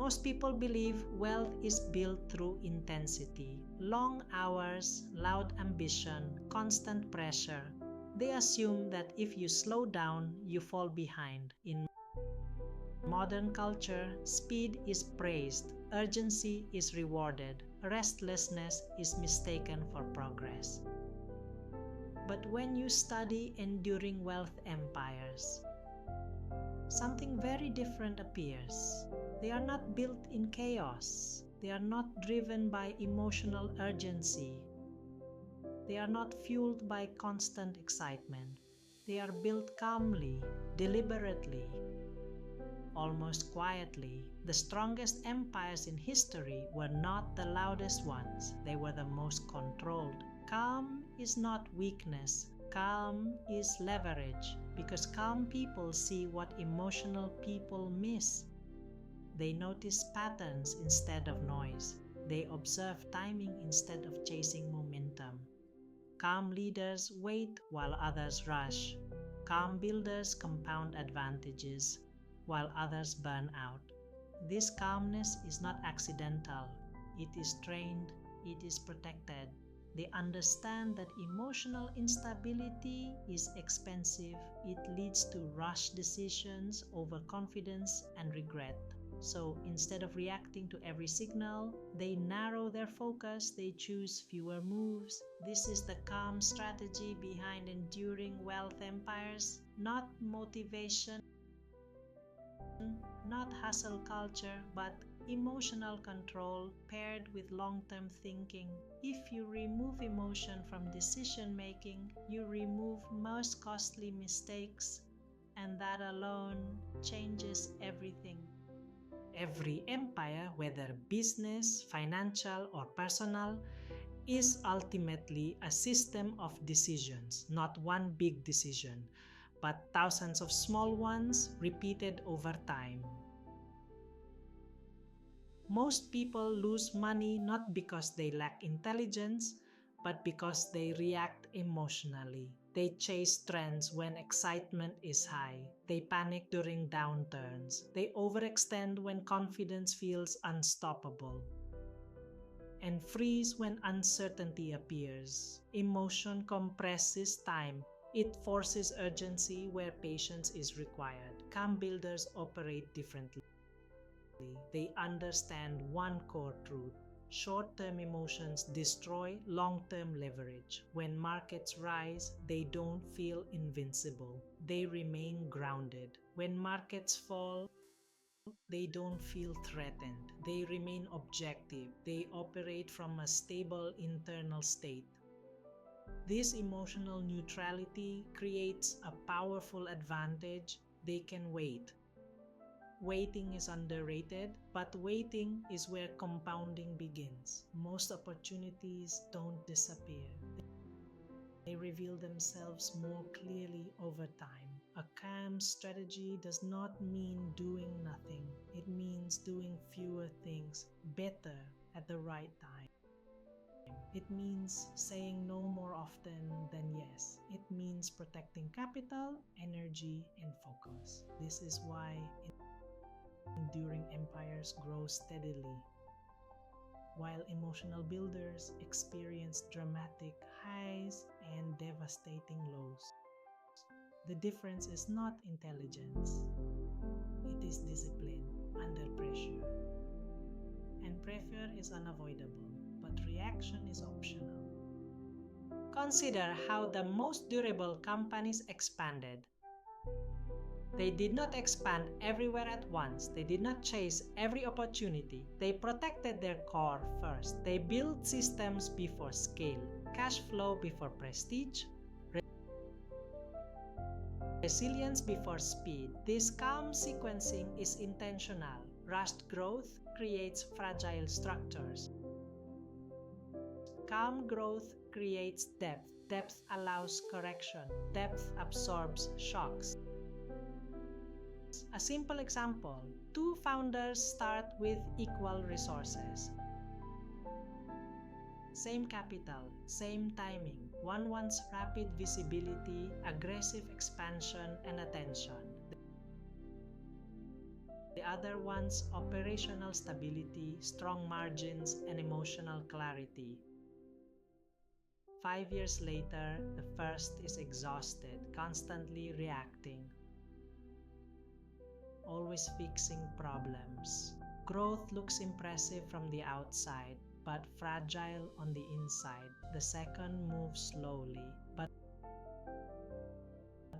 Most people believe wealth is built through intensity, long hours, loud ambition, constant pressure. They assume that if you slow down, you fall behind. In modern culture, speed is praised, urgency is rewarded, restlessness is mistaken for progress. But when you study enduring wealth empires, something very different appears. They are not built in chaos. They are not driven by emotional urgency. They are not fueled by constant excitement. They are built calmly, deliberately, almost quietly. The strongest empires in history were not the loudest ones. They were the most controlled. Calm is not weakness. Calm is leverage, because calm people see what emotional people miss. They notice patterns instead of noise. They observe timing instead of chasing momentum. Calm leaders wait while others rush. Calm builders compound advantages while others burn out. This calmness is not accidental. It is trained. It is protected. They understand that emotional instability is expensive. It leads to rash decisions, overconfidence, and regret. So instead of reacting to every signal, they narrow their focus, they choose fewer moves. This is the calm strategy behind enduring wealth empires, not motivation, not hustle culture, but emotional control paired with long-term thinking. If you remove emotion from decision-making, you remove most costly mistakes, and that alone changes everything. Every empire, whether business, financial, or personal, is ultimately a system of decisions, not one big decision, but thousands of small ones repeated over time. Most people lose money not because they lack intelligence, but because they react emotionally. They chase trends when excitement is high. They panic during downturns. They overextend when confidence feels unstoppable, and freeze when uncertainty appears. Emotion compresses time. It forces urgency where patience is required. Calm builders operate differently. They understand one core truth. Short-term emotions destroy long-term leverage. When markets rise, they don't feel invincible. They remain grounded. When markets fall, they don't feel threatened. They remain objective. They operate from a stable internal state. This emotional neutrality creates a powerful advantage. They can wait. Waiting is underrated, but waiting is where compounding begins. Most opportunities don't disappear. They reveal themselves more clearly over time. A calm strategy does not mean doing nothing. It means doing fewer things better at the right time. It means saying no more often than yes. It means protecting capital, energy, and focus. This is why enduring empires grow steadily, while emotional builders experience dramatic highs and devastating lows. The difference is not intelligence, it is discipline under pressure. And pressure is unavoidable, but reaction is optional. Consider how the most durable companies expanded. They did not expand everywhere at once. They did not chase every opportunity. They protected their core first. They built systems before scale, cash flow before prestige, resilience before speed. This calm sequencing is intentional. Rushed growth creates fragile structures. Calm growth creates depth. Depth allows correction. Depth absorbs shocks. A simple example: two founders start with equal resources. Same capital, same timing. One wants rapid visibility, aggressive expansion, and attention. The other wants operational stability, strong margins, and emotional clarity. 5 years later, the first is exhausted, constantly reacting, always fixing problems. Growth looks impressive from the outside, but fragile on the inside. The second moves slowly, but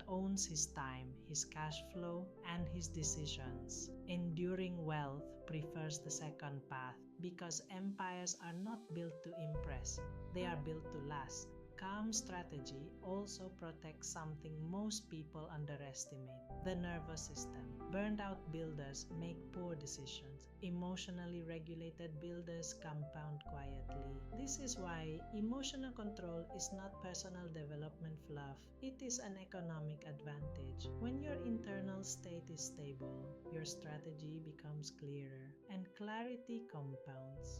owns his time, his cash flow, and his decisions. Enduring wealth prefers the second path because empires are not built to impress, they are built to last. Calm strategy also protects something most people underestimate: the nervous system. Burned out builders make poor decisions. Emotionally regulated builders compound quietly. This is why emotional control is not personal development fluff, it is an economic advantage. When your internal state is stable, your strategy becomes clearer, and clarity compounds.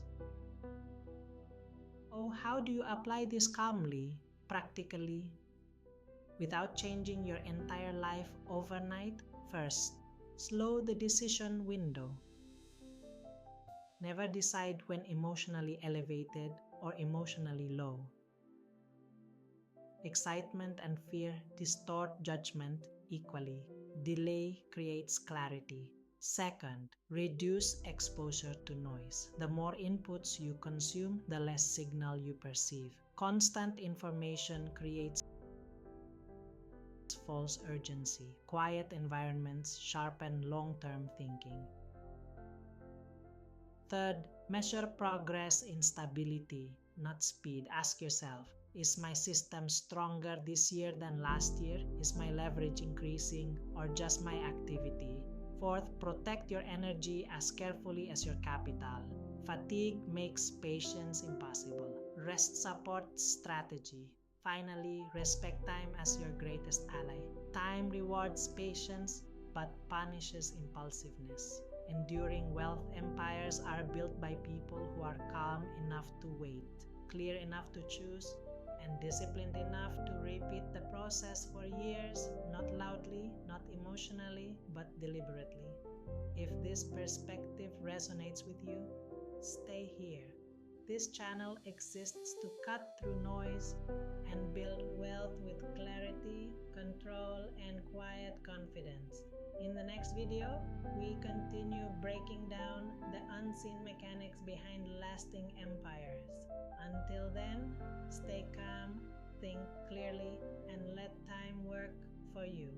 Oh, how do you apply this calmly, practically, without changing your entire life overnight? First, slow the decision window. Never decide when emotionally elevated or emotionally low. Excitement and fear distort judgment equally. Delay creates clarity. Second, reduce exposure to noise. The more inputs you consume, the less signal you perceive. Constant information creates false urgency. Quiet environments sharpen long-term thinking. Third, measure progress in stability, not speed. Ask yourself, is my system stronger this year than last year? Is my leverage increasing or just my activity? Fourth, protect your energy as carefully as your capital. Fatigue makes patience impossible. Rest supports strategy. Finally, respect time as your greatest ally. Time rewards patience but punishes impulsiveness. Enduring wealth empires are built by people who are calm enough to wait, clear enough to choose, and disciplined enough to repeat the process for years, not loudly, not emotionally, but deliberately. If this perspective resonates with you, stay here. This channel exists to cut through noise and build wealth with clarity, control, and quiet confidence. In the next video, we continue breaking down the unseen mechanics behind lasting empires. Until then, stay calm, think clearly, and let time work for you.